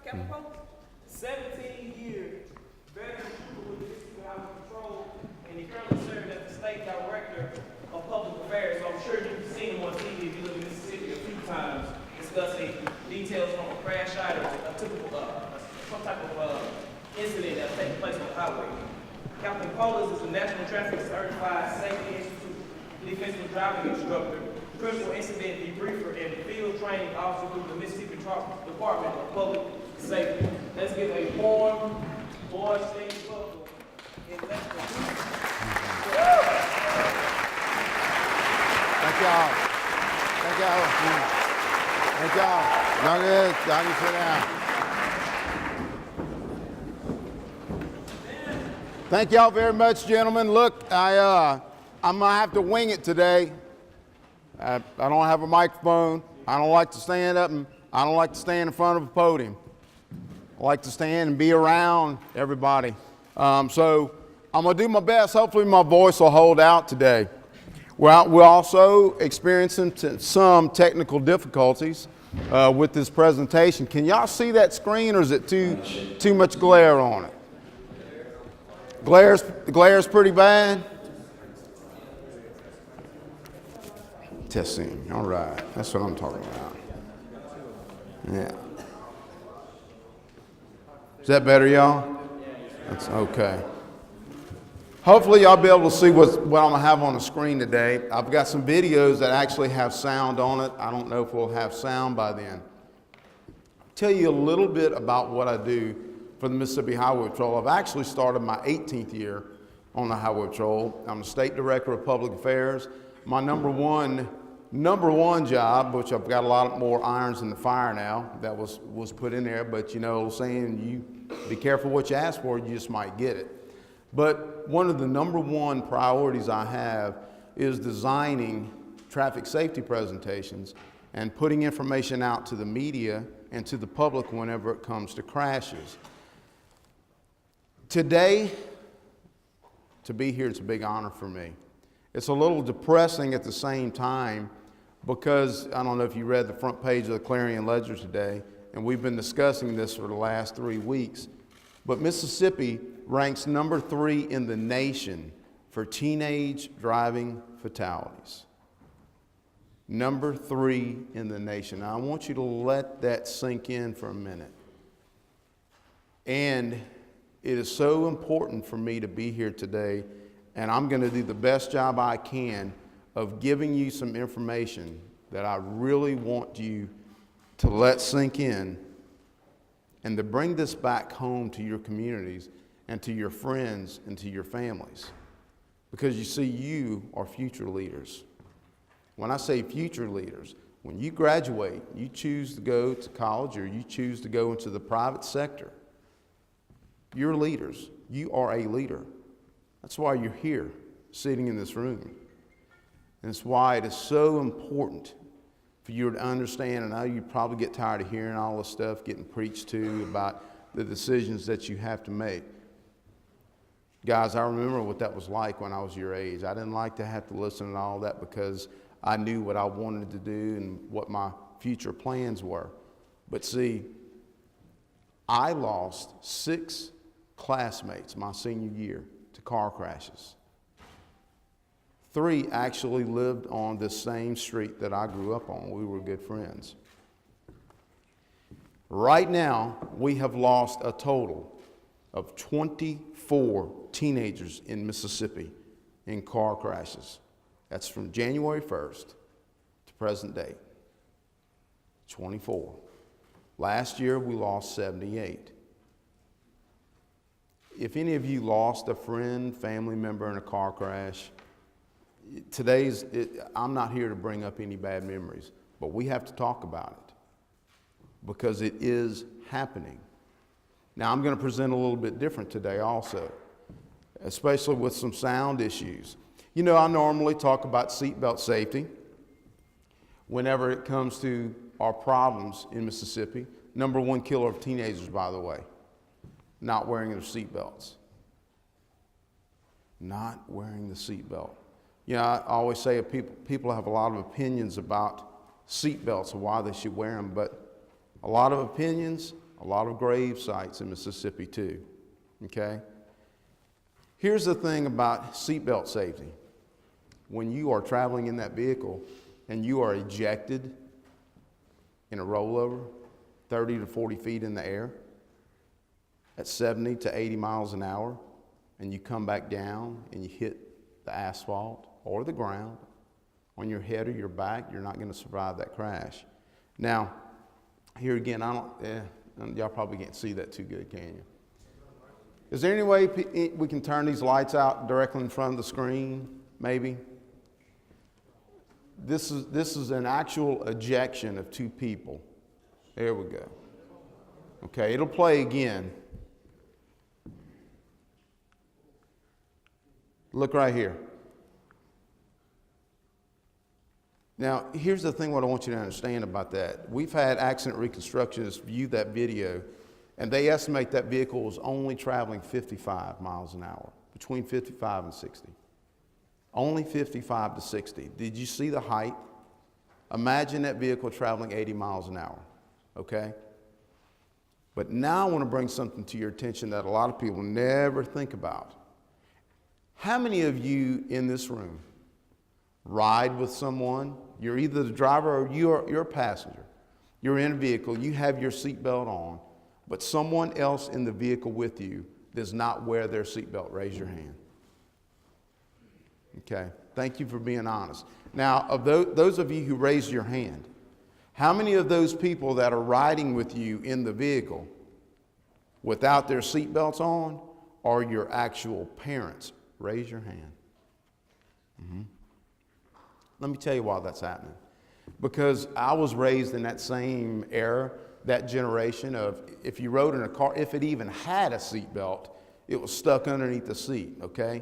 Captain Poulos, 17-year veteran trooper with the Mississippi Highway Patrol, and he currently serves as the state director of public affairs. So I'm sure you've seen him on TV if you live in Mississippi a few times, discussing details from a crash site or a typical, some type of incident that's taking place on the highway. Captain Poulos is a National Traffic Certified Safety Institute defensive driving instructor, criminal incident debriefer, and field training officer with the Mississippi Department of Public Safety. Let's give a warm, boys, state welcome. And let's go. Thank y'all. Thank y'all. Thank y'all. Y'all good? Y'all can sit down. Thank y'all very much, gentlemen. Look, I'm gonna have to wing it today. I don't have a microphone. I don't like to stand up, and I don't like to stand in front of a podium. I like to stand and be around everybody. So I'm gonna do my best. Hopefully my voice will hold out today. Well, we're also experiencing some technical difficulties with this presentation. Can y'all see that screen, or is it too much glare on it? The glare's pretty bad. Testing. All right, that's what I'm talking about. Yeah. Is that better, y'all? That's okay. Hopefully y'all be able to see what I'm gonna have on the screen today. I've got some videos that actually have sound on it. I don't know if we'll have sound by then. I'll tell you a little bit about what I do for the Mississippi Highway Patrol. I've actually started my 18th year on the Highway Patrol. I'm the State Director of Public Affairs. My number one job, which I've got a lot more irons in the fire now, that was put in there, but you know, saying you be careful what you ask for, you just might get it. But one of the number one priorities I have is designing traffic safety presentations and putting information out to the media and to the public whenever it comes to crashes. Today, to be here, it's a big honor for me. It's a little depressing at the same time because, I don't know if you read the front page of the Clarion Ledger today, and we've been discussing this for the last 3 weeks, but Mississippi ranks number 3 in the nation for teenage driving fatalities. Number 3 in the nation. Now, I want you to let that sink in for a minute. And it is so important for me to be here today, and I'm going to do the best job I can of giving you some information that I really want you to let sink in and to bring this back home to your communities and to your friends and to your families. Because you see, you are future leaders. When I say future leaders, when you graduate, you choose to go to college or you choose to go into the private sector, you're leaders. You are a leader. That's why you're here, sitting in this room. And it's why it is so important for you to understand, and I know you probably get tired of hearing all this stuff getting preached to about the decisions that you have to make. Guys, I remember what that was like when I was your age. I didn't like to have to listen to all that because I knew what I wanted to do and what my future plans were. But see, I lost 6 classmates my senior year to car crashes. 3 actually lived on the same street that I grew up on. We were good friends. Right now, we have lost a total of 24 teenagers in Mississippi in car crashes. That's from January 1st to present day. 24. Last year, we lost 78. If any of you lost a friend, family member in a car crash, I'm not here to bring up any bad memories, but we have to talk about it because it is happening. Now, I'm going to present a little bit different today also, especially with some sound issues. You know, I normally talk about seatbelt safety whenever it comes to our problems in Mississippi. Number 1 killer of teenagers, by the way, not wearing their seatbelts. Not wearing the seatbelt. You know, I always say people have a lot of opinions about seatbelts and why they should wear them, but a lot of opinions a lot of grave sites in Mississippi too, okay? Here's the thing about seatbelt safety. When you are traveling in that vehicle and you are ejected in a rollover, 30 to 40 feet in the air, at 70 to 80 miles an hour, and you come back down and you hit the asphalt or the ground, on your head or your back, you're not going to survive that crash. Now, here again, y'all probably can't see that too good, can you? Is there any way we can turn these lights out directly in front of the screen, maybe? This is an actual ejection of two people. There we go. Okay, it'll play again. Look right here. Now, here's the thing what I want you to understand about that. We've had accident reconstructionists view that video, and they estimate that vehicle was only traveling 55 miles an hour, between 55 and 60. Only 55 to 60. Did you see the height? Imagine that vehicle traveling 80 miles an hour, okay? But now I want to bring something to your attention that a lot of people never think about. How many of you in this room ride with someone? You're either the driver or you're a passenger. You're in a vehicle, you have your seatbelt on, but someone else in the vehicle with you does not wear their seatbelt. Raise your hand. Okay, thank you for being honest. Now, of those of you who raised your hand, how many of those people that are riding with you in the vehicle without their seatbelts on are your actual parents? Raise your hand. Mm-hmm. Let me tell you why that's happening. Because I was raised in that same era, that generation of if you rode in a car, if it even had a seatbelt, it was stuck underneath the seat, okay?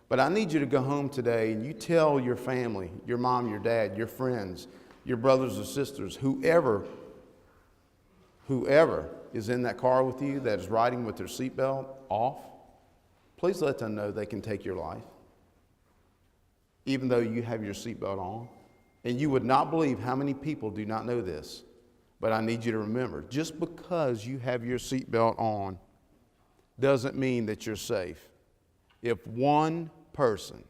But I need you to go home today and you tell your family, your mom, your dad, your friends, your brothers or sisters, whoever is in that car with you that is riding with their seatbelt off, please let them know they can take your life, even though you have your seatbelt on. And you would not believe how many people do not know this. But I need you to remember, just because you have your seatbelt on doesn't mean that you're safe. If one person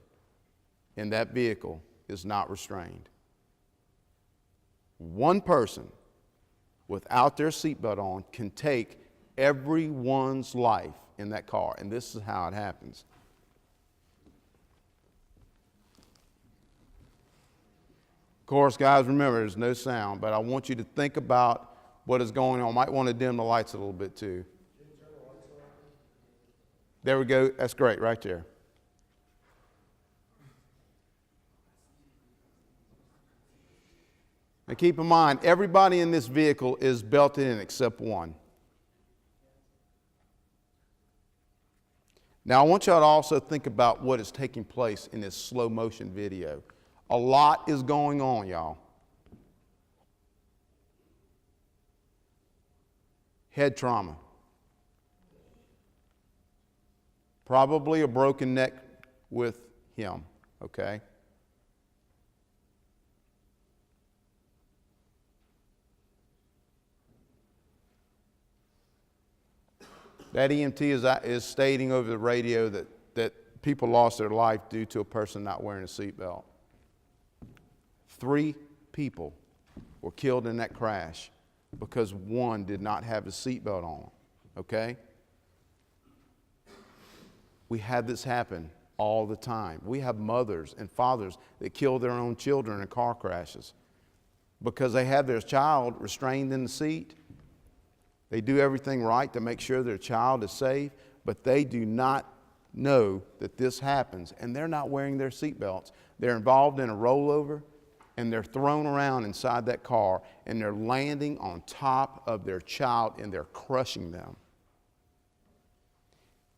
in that vehicle is not restrained, one person without their seatbelt on can take everyone's life in that car. And this is how it happens. Of course, guys, remember, there's no sound, but I want you to think about what is going on. Might want to dim the lights a little bit too. There we go. That's great right there. And keep in mind, everybody in this vehicle is belted in except one. Now, I want y'all to also think about what is taking place in this slow motion video. A lot is going on, y'all. Head trauma. Probably a broken neck with him, okay? That EMT is stating over the radio that people lost their life due to a person not wearing a seatbelt. 3 people were killed in that crash because one did not have a seatbelt on, okay? We have this happen all the time. We have mothers and fathers that kill their own children in car crashes because they have their child restrained in the seat. They do everything right to make sure their child is safe, but they do not know that this happens, and they're not wearing their seatbelts. They're involved in a rollover, and they're thrown around inside that car, and they're landing on top of their child, and they're crushing them.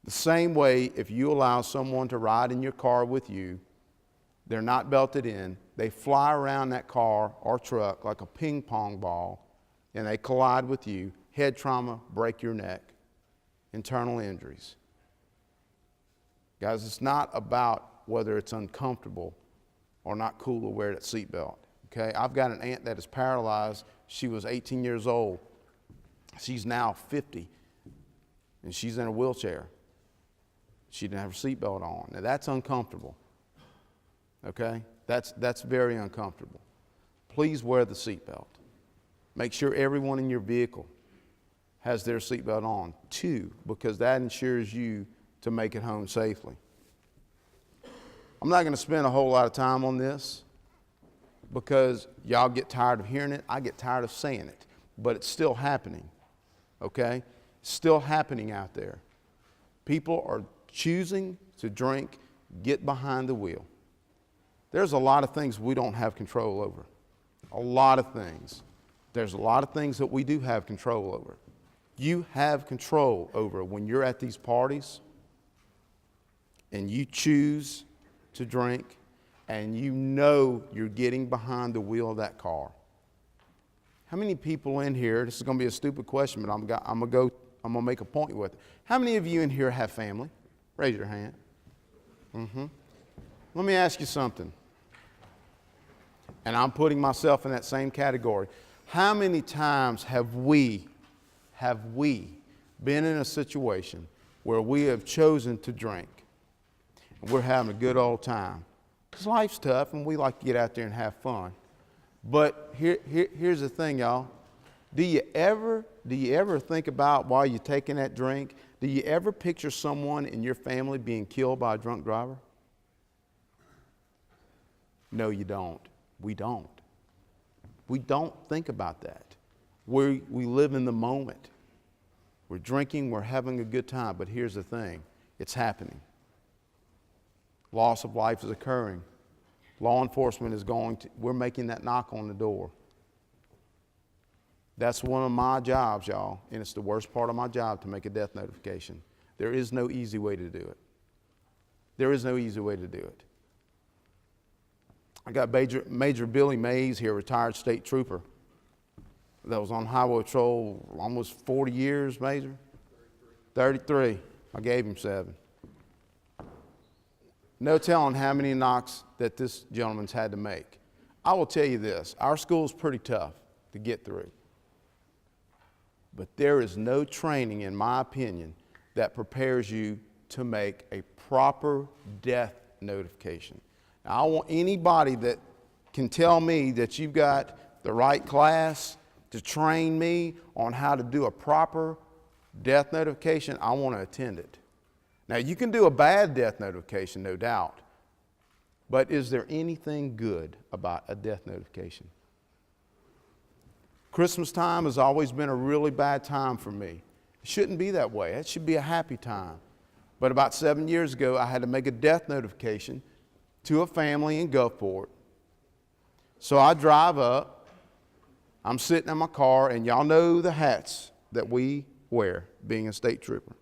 The same way, if you allow someone to ride in your car with you, they're not belted in, they fly around that car or truck like a ping pong ball, and they collide with you. Head trauma, break your neck, internal injuries. Guys, it's not about whether it's uncomfortable or not cool to wear that seatbelt, okay? I've got an aunt that is paralyzed. She was 18 years old. She's now 50, and she's in a wheelchair. She didn't have her seatbelt on. Now, that's uncomfortable, okay? That's very uncomfortable. Please wear the seatbelt. Make sure everyone in your vehicle has their seatbelt on, too, because that ensures you to make it home safely. I'm not going to spend a whole lot of time on this because y'all get tired of hearing it. I get tired of saying it, but it's still happening, okay? It's still happening out there. People are choosing to drink, get behind the wheel. There's a lot of things we don't have control over. A lot of things. There's a lot of things that we do have control over. You have control over when you're at these parties and you choose to drink and you know you're getting behind the wheel of that car. How many people in here, this is going to be a stupid question, but I'm going to make a point with it. How many of you in here have family? Raise your hand. Let me ask you something. And I'm putting myself in that same category. How many times have we been in a situation where we have chosen to drink and we're having a good old time? Because life's tough and we like to get out there and have fun. But here's the thing, y'all. Do you ever think about while you're taking that drink, do you ever picture someone in your family being killed by a drunk driver? No, you don't. We don't. We don't think about that. We live in the moment. We're drinking, we're having a good time, but here's the thing. It's happening. Loss of life is occurring. Law enforcement is we're making that knock on the door. That's one of my jobs, y'all, and it's the worst part of my job to make a death notification. There is no easy way to do it. There is no easy way to do it. I got Major Billy Mays here, retired state trooper, that was on highway patrol almost 40 years, Major? 33. I gave him 7. No telling how many knocks that this gentleman's had to make. I will tell you this, our school's pretty tough to get through. But there is no training, in my opinion, that prepares you to make a proper death notification. Now, I want anybody that can tell me that you've got the right class to train me on how to do a proper death notification, I want to attend it. Now, you can do a bad death notification, no doubt, but is there anything good about a death notification? Christmas time has always been a really bad time for me. It shouldn't be that way. It should be a happy time. But about 7 years ago, I had to make a death notification to a family in Gulfport. So I drive up, I'm sitting in my car, and y'all know the hats that we wear, being a state trooper.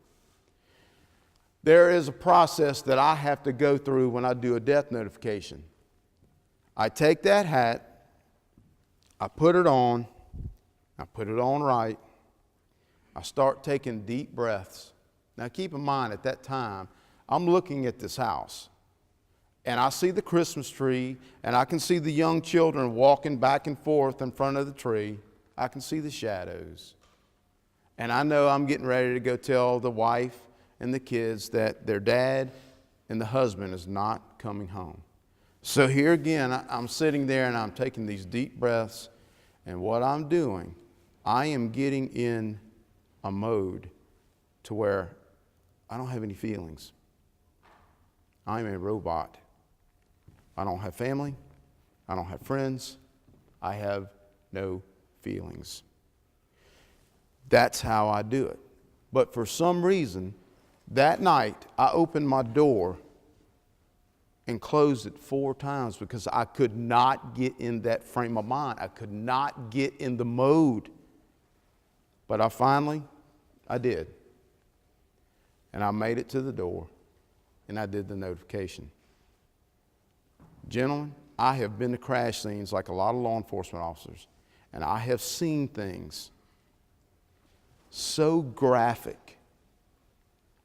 There is a process that I have to go through when I do a death notification. I take that hat, I put it on right, I start taking deep breaths. Now keep in mind, at that time, I'm looking at this house, and I see the Christmas tree, and I can see the young children walking back and forth in front of the tree. I can see the shadows. And I know I'm getting ready to go tell the wife and the kids that their dad and the husband is not coming home. So here again, I'm sitting there and I'm taking these deep breaths, and what I'm doing, I am getting in a mode to where I don't have any feelings. I'm a robot. I don't have family. I don't have friends. I have no feelings. That's how I do it. But for some reason, that night, I opened my door and closed it 4 times because I could not get in that frame of mind. I could not get in the mode. But I did. And I made it to the door, and I did the notification. Gentlemen, I have been to crash scenes like a lot of law enforcement officers, and I have seen things so graphic,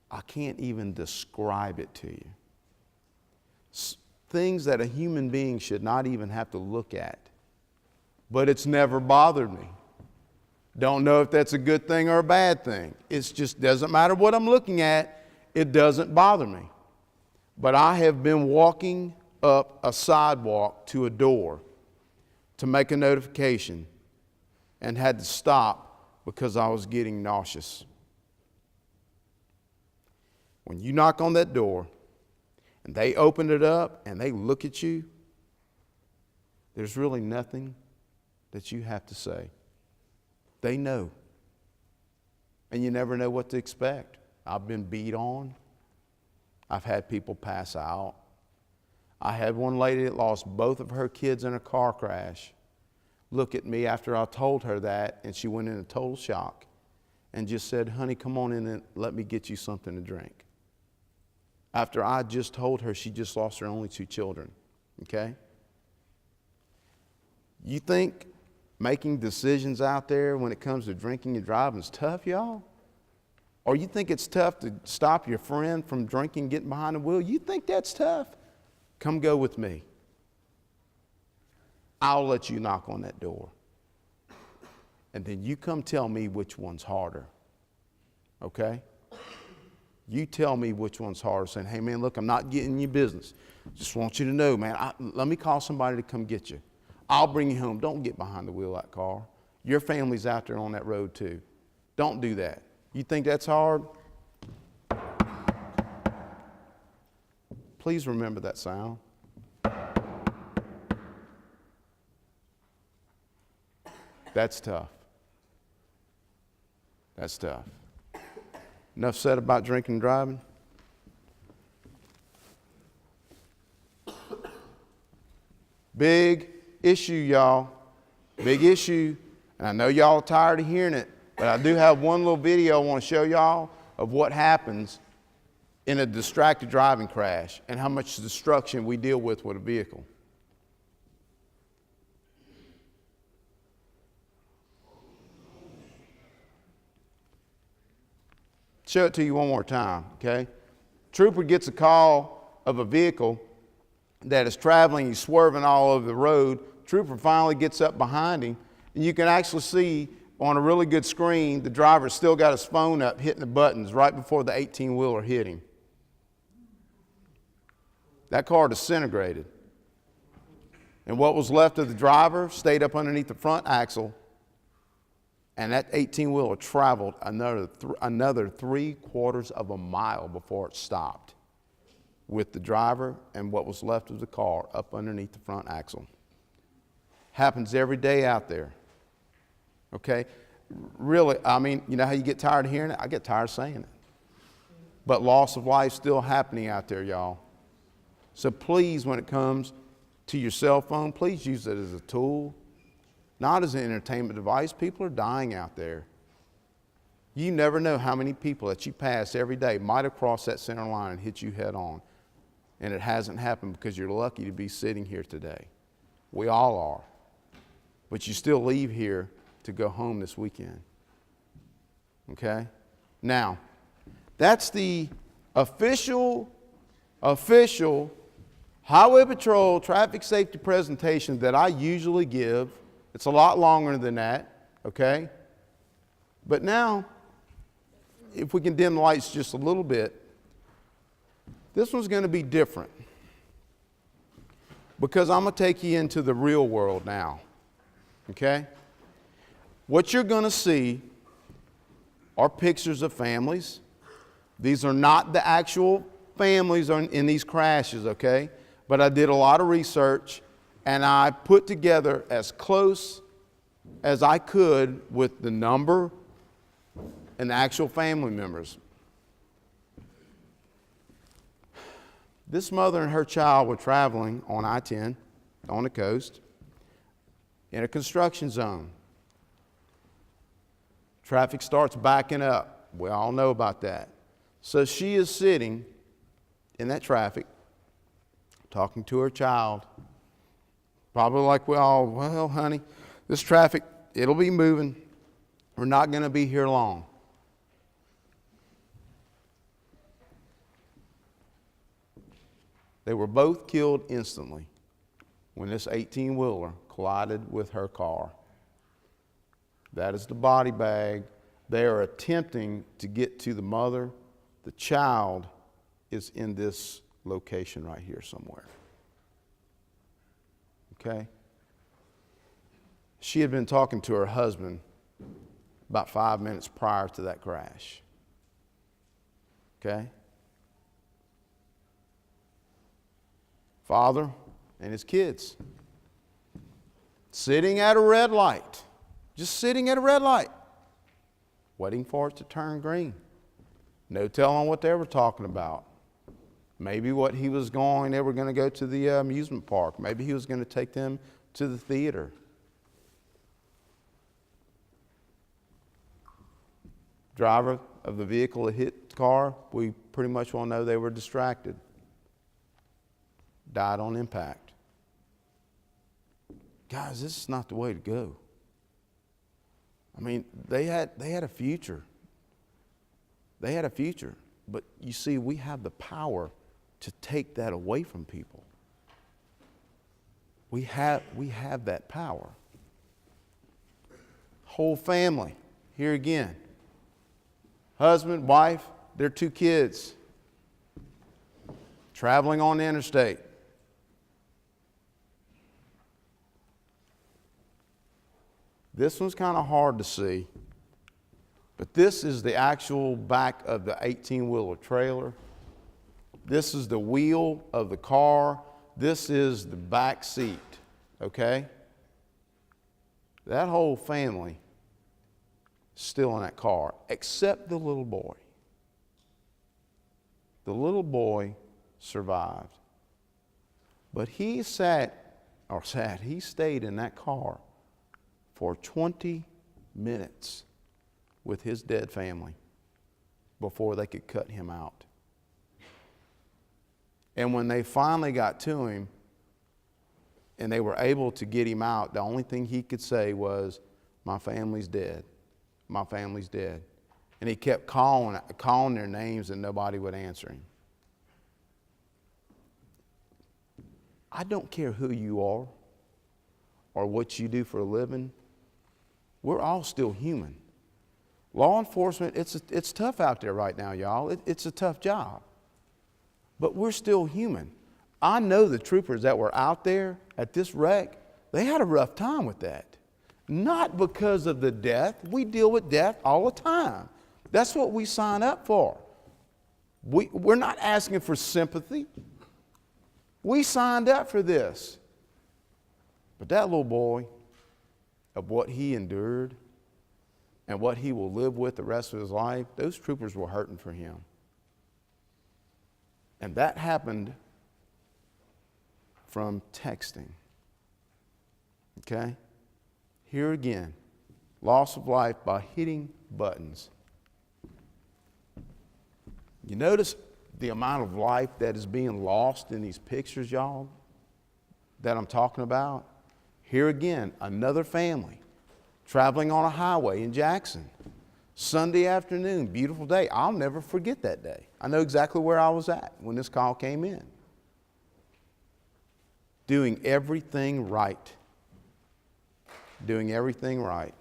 I can't even describe it to you. Things that a human being should not even have to look at. But it's never bothered me. Don't know if that's a good thing or a bad thing. It just doesn't matter what I'm looking at. It doesn't bother me. But I have been walking up a sidewalk to a door to make a notification and had to stop because I was getting nauseous. When you knock on that door and they open it up and they look at you, there's really nothing that you have to say. They know. And you never know what to expect. I've been beat on. I've had people pass out. I had one lady that lost both of her kids in a car crash look at me after I told her that, and she went into total shock and just said, honey, come on in and let me get you something to drink. After I just told her she just lost her only 2 children, okay? You think making decisions out there when it comes to drinking and driving is tough, y'all? Or you think it's tough to stop your friend from drinking, getting behind the wheel? You think that's tough? Come go with me. I'll let you knock on that door. And then you come tell me which one's harder. Okay? You tell me which one's harder, saying, hey man, look, I'm not getting you business. Just want you to know, man, let me call somebody to come get you. I'll bring you home. Don't get behind the wheel of that car. Your family's out there on that road too. Don't do that. You think that's hard? Please remember that sound. That's tough. That's tough. Enough said about drinking and driving. Big issue, y'all. Big issue. And I know y'all are tired of hearing it, but I do have one little video I want to show y'all of what happens in a distracted driving crash and how much destruction we deal with a vehicle. Show it to you one more time, okay? Trooper gets a call of a vehicle that is traveling, he's swerving all over the road. Trooper finally gets up behind him, and you can actually see on a really good screen, the driver still got his phone up, hitting the buttons right before the 18-wheeler hit him. That car disintegrated. And what was left of the driver stayed up underneath the front axle, and that 18-wheeler traveled another 3/4 of a mile before it stopped with the driver and what was left of the car up underneath the front axle. Happens every day out there, okay? Really, I mean, you know how you get tired of hearing it? I get tired of saying it. But loss of life still happening out there, y'all. So please, when it comes to your cell phone, please use it as a tool, not as an entertainment device. People are dying out there. You never know how many people that you pass every day might have crossed that center line and hit you head on. And it hasn't happened because you're lucky to be sitting here today. We all are. But you still leave here to go home this weekend. Okay? Now, that's the official Highway Patrol traffic safety presentation that I usually give. It's a lot longer than that, okay? But now, if we can dim the lights just a little bit, this one's going to be different because I'm going to take you into the real world now, okay? What you're going to see are pictures of families. These are not the actual families in these crashes, okay? But I did a lot of research and I put together as close as I could with the number and the actual family members. This mother and her child were traveling on I-10 on the coast in a construction zone. Traffic starts backing up. We all know about that. So she is sitting in that traffic, talking to her child. Probably like we all, well, honey, this traffic, it'll be moving. We're not going to be here long. They were both killed instantly when this 18-wheeler collided with her car. That is the body bag. They are attempting to get to the mother. The child is in this location right here somewhere. Okay? She had been talking to her husband about 5 minutes prior to that crash. Okay? Father and his kids sitting at a red light, just sitting at a red light, waiting for it to turn green. No telling what they were talking about. Maybe they were going to go to the amusement park. Maybe he was going to take them to the theater. Driver of the vehicle that hit the car, we pretty much all know they were distracted. Died on impact. Guys, this is not the way to go. I mean, they had a future. They had a future. But you see, we have the power to take that away from people. We have that power. Whole family, here again. Husband, wife, their 2 kids. Traveling on the interstate. This one's kind of hard to see, but this is the actual back of the 18-wheeler trailer. This is the wheel of the car. This is the back seat, okay? That whole family is still in that car, except the little boy. The little boy survived. But he stayed in that car for 20 minutes with his dead family before they could cut him out. And when they finally got to him and they were able to get him out, the only thing he could say was, "My family's dead. My family's dead." And he kept calling their names and nobody would answer him. I don't care who you are or what you do for a living. We're all still human. Law enforcement, it's tough out there right now, y'all. It's a tough job. But we're still human. I know the troopers that were out there at this wreck, they had a rough time with that. Not because of the death. We deal with death all the time. That's what we sign up for. We're not asking for sympathy. We signed up for this. But that little boy, of what he endured and what he will live with the rest of his life, those troopers were hurting for him. And that happened from texting. Okay? Here again, loss of life by hitting buttons. You notice the amount of life that is being lost in these pictures, y'all, that I'm talking about? Here again, another family traveling on a highway in Jackson. Sunday afternoon, beautiful day. I'll never forget that day. I know exactly where I was at when this call came in. Doing everything right. Doing everything right.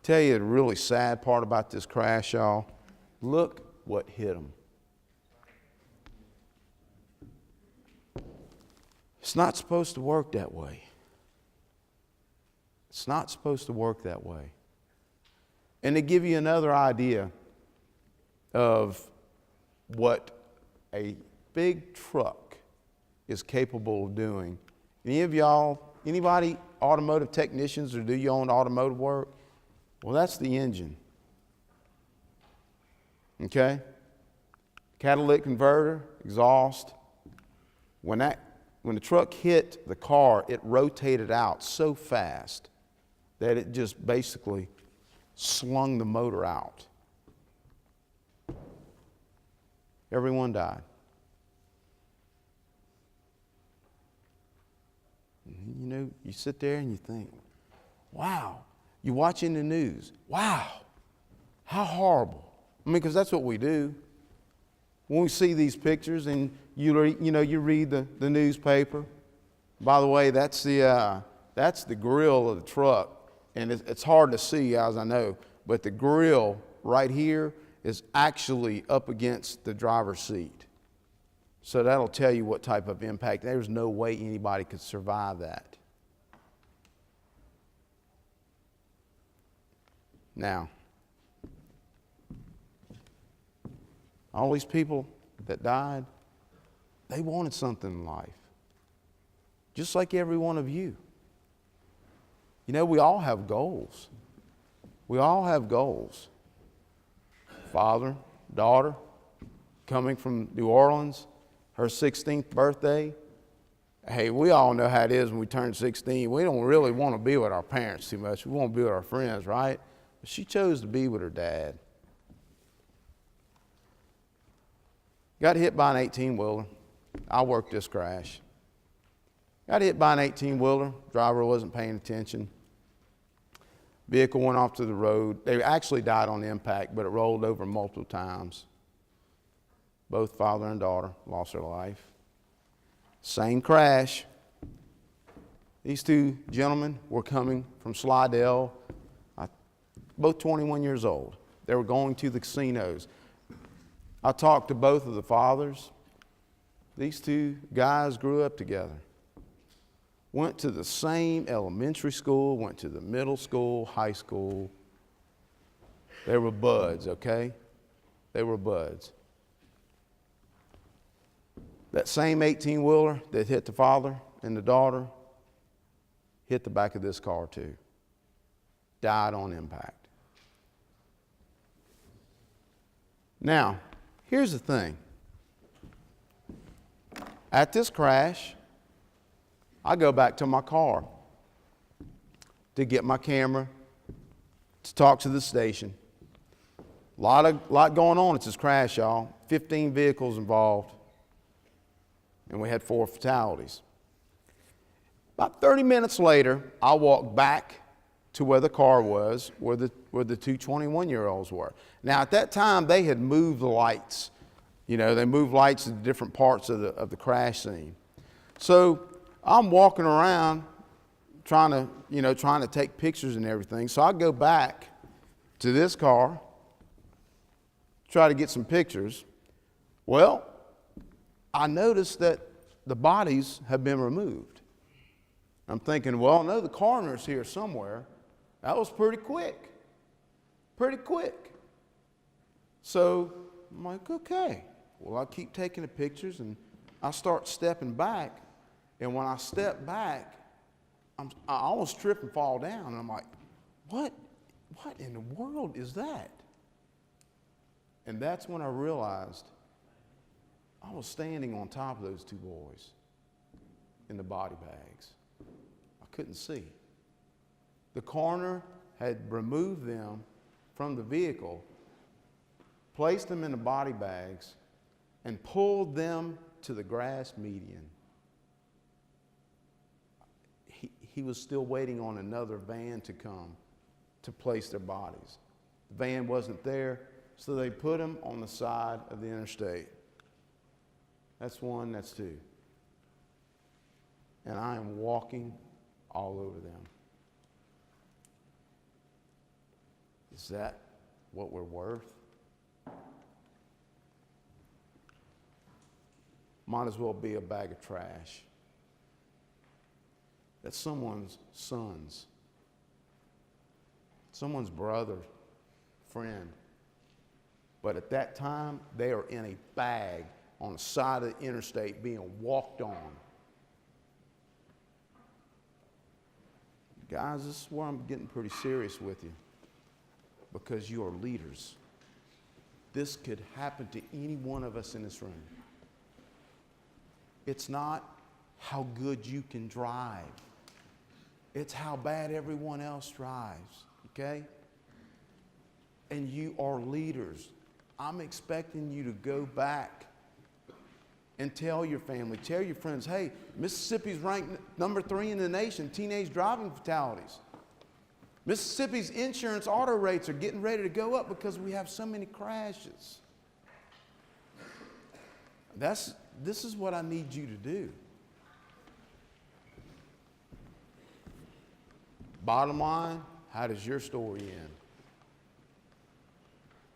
Tell you the really sad part about this crash, y'all. Look what hit them. It's not supposed to work that way. It's not supposed to work that way. And to give you another idea of what a big truck is capable of doing, anybody automotive technicians or do your own automotive work? Well, that's the engine. Okay? Catalytic converter, exhaust. When the truck hit the car, it rotated out so fast that it just basically slung the motor out. Everyone died. You know, you sit there and you think, wow. You're watching the news. Wow, how horrible. I mean, because that's what we do. When we see these pictures and you read the newspaper. By the way, that's the That's the grill of the truck. And it's hard to see, as I know, but the grill right here is actually up against the driver's seat. So that'll tell you what type of impact. There's no way anybody could survive that. Now, all these people that died, they wanted something in life. Just like every one of you. You know, we all have goals. We all have goals. Father, daughter, coming from New Orleans, her 16th birthday. Hey, we all know how it is when we turn 16. We don't really want to be with our parents too much. We want to be with our friends, right? But she chose to be with her dad. Got hit by an 18-wheeler. I worked this crash. Got hit by an 18-wheeler. Driver wasn't paying attention. Vehicle went off to the road. They actually died on impact, but it rolled over multiple times. Both father and daughter lost their life. Same crash. These two gentlemen were coming from Slidell, both 21 years old. They were going to the casinos. I talked to both of the fathers. These two guys grew up together. Went to the same elementary school, went to the middle school, high school. They were buds, okay? They were buds. That same 18-wheeler that hit the father and the daughter hit the back of this car too. Died on impact. Now, here's the thing. At this crash, I go back to my car to get my camera, to talk to the station. Lot going on at this crash, y'all. 15 vehicles involved, and we had 4 fatalities. About 30 minutes later, I walked back to where the car was, where the two 21-year-olds were. Now, at that time, they had moved the lights. You know, they moved lights to different parts of the crash scene. So I'm walking around trying to take pictures and everything. So I go back to this car, try to get some pictures. Well, I noticed that the bodies have been removed. I'm thinking, well, no, the coroner's here somewhere. That was pretty quick. Pretty quick. So I'm like, okay. Well, I keep taking the pictures and I start stepping back. And when I step back, I almost trip and fall down. And I'm like, what in the world is that? And that's when I realized I was standing on top of those two boys in the body bags. I couldn't see. The coroner had removed them from the vehicle, placed them in the body bags, and pulled them to the grass median. He was still waiting on another van to come to place their bodies. The van wasn't there, so they put them on the side of the interstate. That's one, that's two. And I am walking all over them. Is that what we're worth? Might as well be a bag of trash. That's someone's sons, someone's brother, friend. But at that time, they are in a bag on the side of the interstate being walked on. Guys, this is where I'm getting pretty serious with you, because you are leaders. This could happen to any one of us in this room. It's not how good you can drive. It's how bad everyone else drives, okay? And you are leaders. I'm expecting you to go back and tell your family, tell your friends, hey, Mississippi's ranked number 3 in the nation, teenage driving fatalities. Mississippi's insurance auto rates are getting ready to go up because we have so many crashes. This is what I need you to do. Bottom line, how does your story end?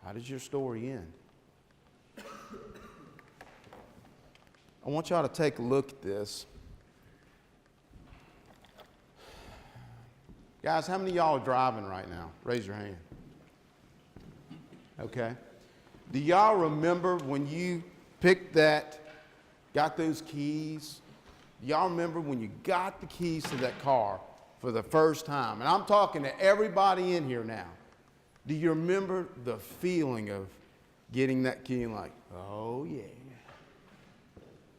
How does your story end? I want y'all to take a look at this. Guys, how many of y'all are driving right now? Raise your hand. Okay. Do y'all remember when you picked that, got those keys? Do y'all remember when you got the keys to that car for the first time? And I'm talking to everybody in here now. Do you remember the feeling of getting that key and like, oh yeah.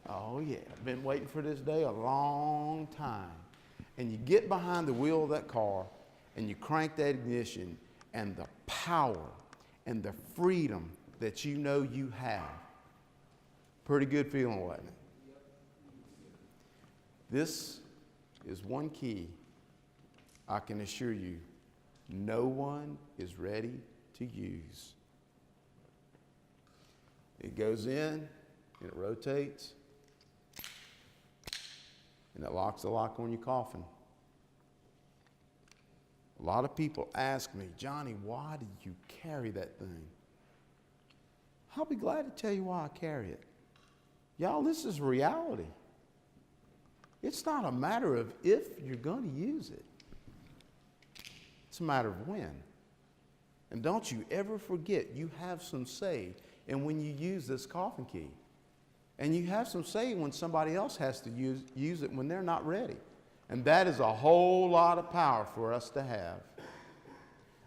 Oh yeah, I've been waiting for this day a long time. And you get behind the wheel of that car and you crank that ignition, and the power and the freedom that you know you have. Pretty good feeling, wasn't it? This is one key I can assure you no one is ready to use. It goes in and it rotates and it locks the lock on your coffin. A lot of people ask me, Johnny, why do you carry that thing? I'll be glad to tell you why I carry it. Y'all, this is reality. It's not a matter of if you're going to use it. It's a matter of when. And don't you ever forget you have some say in when you use this coffin key. And you have some say when somebody else has to use it when they're not ready. And that is a whole lot of power for us to have.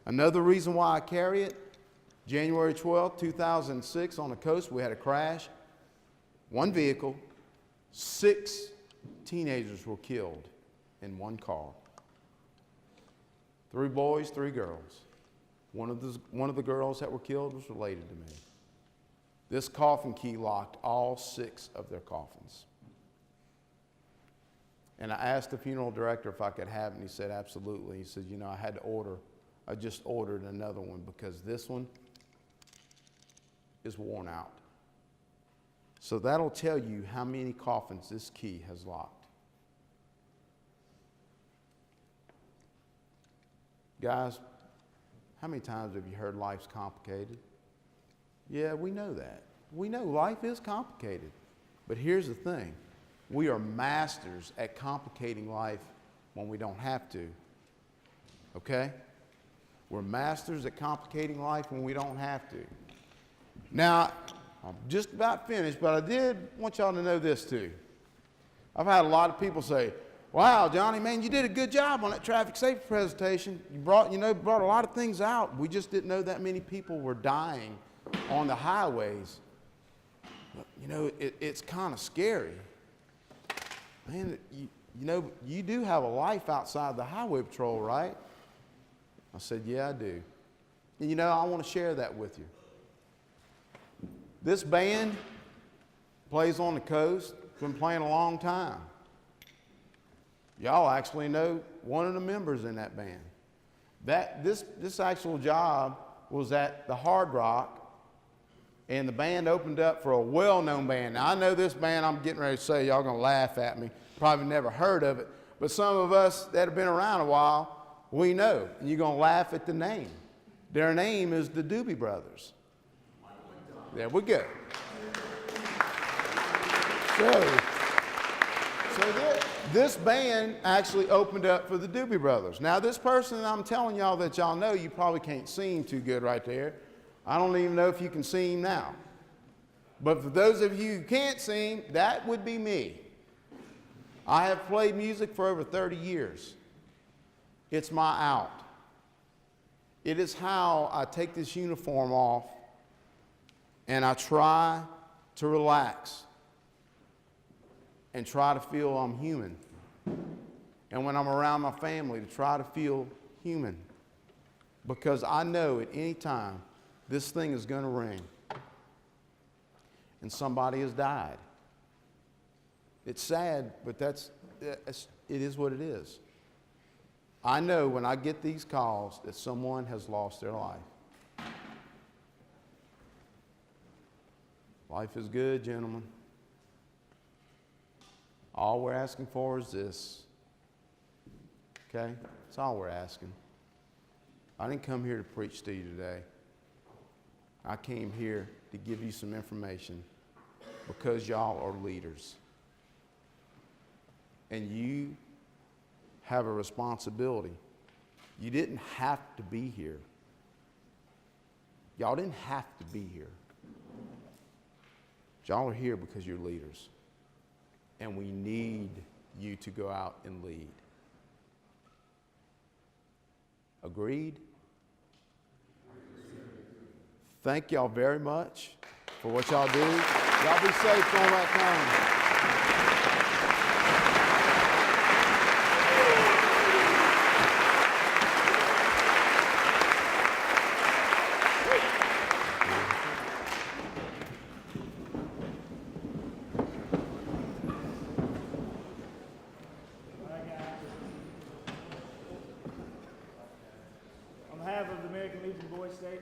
Another reason why I carry it, January 12, 2006, on the coast, we had a crash. One vehicle, 6 teenagers were killed in one car. 3 boys, 3 girls. One of the girls that were killed was related to me. This coffin key locked all 6 of their coffins. And I asked the funeral director if I could have it, and he said, absolutely. He said, you know, I just ordered another one because this one is worn out. So that'll tell you how many coffins this key has locked. Guys, how many times have you heard life's complicated? Yeah, we know that. We know life is complicated. But here's the thing. We are masters at complicating life when we don't have to. Okay? We're masters at complicating life when we don't have to. Now, I'm just about finished, but I did want y'all to know this too. I've had a lot of people say, wow, Johnny, man, you did a good job on that traffic safety presentation. You brought a lot of things out. We just didn't know that many people were dying on the highways. But, you know, it's kind of scary. Man, you do have a life outside the highway patrol, right? I said, yeah, I do. And you know, I want to share that with you. This band plays on the coast. It's been playing a long time. Y'all actually know one of the members in that band. This actual job was at the Hard Rock, and the band opened up for a well-known band. Now, I know this band I'm getting ready to say, y'all going to laugh at me. Probably never heard of it. But some of us that have been around a while, we know. And you're going to laugh at the name. Their name is the Doobie Brothers. There we go. So this band actually opened up for the Doobie Brothers. Now, this person that I'm telling y'all that y'all know, you probably can't see him too good right there. I don't even know if you can see him now. But for those of you who can't see him, that would be me. I have played music for over 30 years. It's my out. It is how I take this uniform off and I try to relax and try to feel I'm human. And when I'm around my family, to try to feel human. Because I know at any time this thing is going to ring and somebody has died. It's sad, but it is what it is. I know when I get these calls that someone has lost their life. Life is good, gentlemen. All we're asking for is this. okay? That's all we're asking. I didn't come here to preach to you today. I came here to give you some information because y'all are leaders. And you have a responsibility. You didn't have to be here. Y'all didn't have to be here. Y'all are here because you're leaders. And we need you to go out and lead. Agreed? Thank y'all very much for what y'all do. Y'all be safe going back home. On behalf of the American Legion Boys State.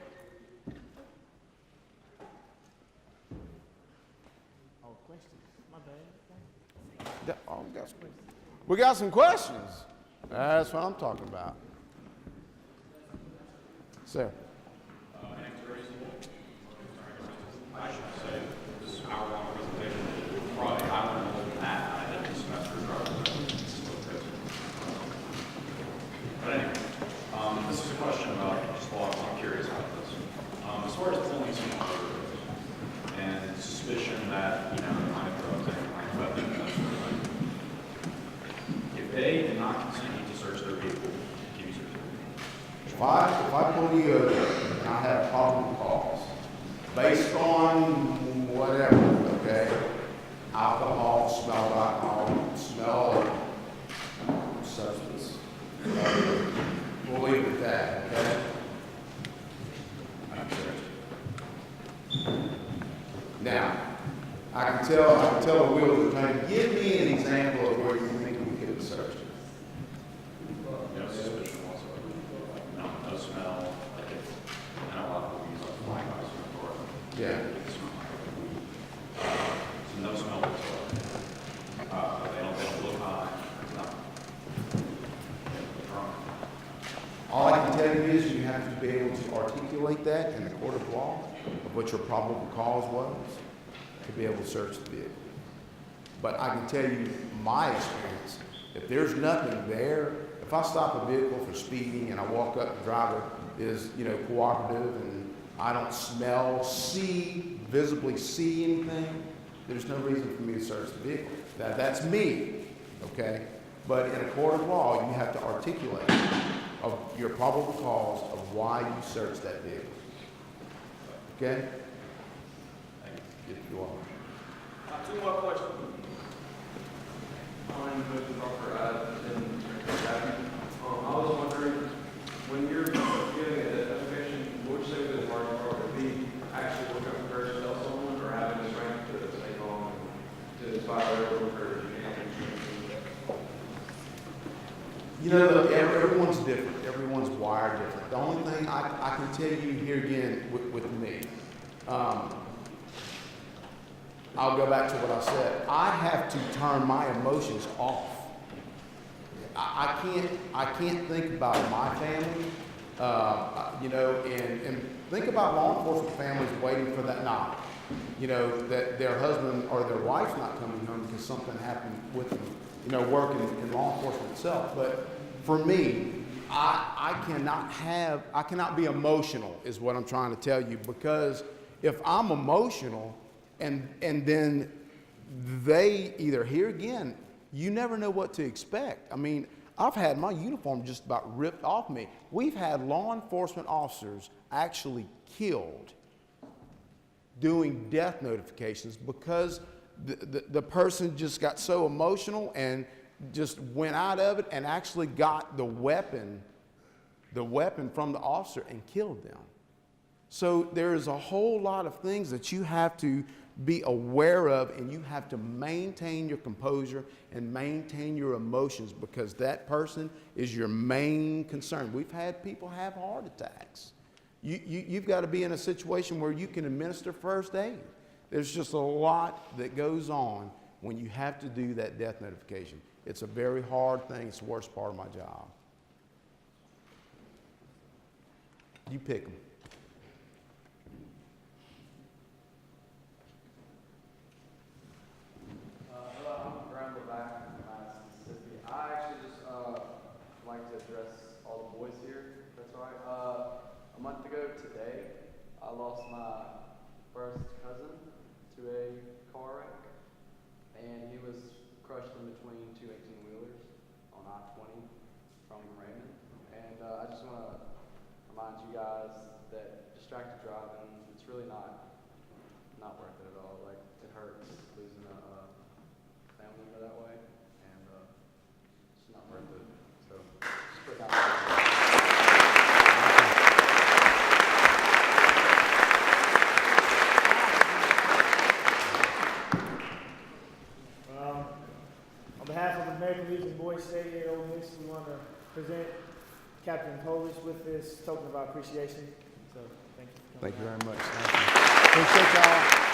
Oh, questions? My bad. We got some questions. That's what I'm talking about. Sir. I should say, this hour-long presentation, probably I learned more than that. I did this semester But anyway, this is a question about just law. I'm curious about this. As far as pulling someone over and suspicion that, kind of drugs and kind of weapon, that sort of thing. If they did not consent you to search their vehicle, can you search their vehicle? If I pull you over and I have probable cause, based on whatever, okay? Alcohol, smell of alcohol, smell of substance. We'll leave it at that, okay? Now, I can tell the wheels are trying to give me an example of where you think we could have searched it. No suspicion whatsoever. No smell. Like I know a lot of people use like flying eyes in the door. Yeah. So no smell whatsoever. They don't look high. Nothing. All I can tell you is you have to be able to articulate that in the court of law, of what your probable cause was, to be able to search the vehicle. But I can tell you my experience, if there's nothing there, if I stop a vehicle for speeding and I walk up, the driver is, cooperative and I don't smell, visibly see anything, there's no reason for me to search the vehicle. That's me, okay? But in a court of law, you have to articulate of your probable cause of why you search that vehicle. Okay? If you are. Two more questions. My name is Mr. Parker. I was wondering, when you're giving a definition, would you say that the market would be actually looking up first to tell someone or having the strength to take on to inspire everyone or Everyone's different. Everyone's wired different. The only thing I can tell you here again with me, I'll go back to what I said. I have to turn my emotions off. I can't think about my family, and think about law enforcement families waiting for that knock. That their husband or their wife's not coming home because something happened with them, working in law enforcement itself. But for me, I cannot be emotional is what I'm trying to tell you, because if I'm emotional and then they either, here again, you never know what to expect. I mean, I've had my uniform just about ripped off me. We've had law enforcement officers actually killed doing death notifications because the person just got so emotional and just went out of it and actually got the weapon from the officer and killed them. So there's a whole lot of things that you have to be aware of, and you have to maintain your composure and maintain your emotions, because that person is your main concern. We've had people have heart attacks. You've got to be in a situation where you can administer first aid. There's just a lot that goes on when you have to do that death notification. It's a very hard thing. It's the worst part of my job. You pick them. Hello, I'm Graham Levac from Madison, Mississippi. I actually just like to address all the boys here, if that's all right. A month ago today, I lost my first cousin to a car wreck, and he was crushed in between two 18-wheelers on I-20 from Raymond. And I just want to remind you guys that distracted driving, it's really not worth it at all. Like, it hurts losing a family member that way, and it's not worth it. So, just put that out there. On behalf of the American Legion Boys State here at Ole Miss, we want to present Captain Poulos with this token of our appreciation. So, thank you for coming Thank you out. very much. Thank you. Appreciate y'all.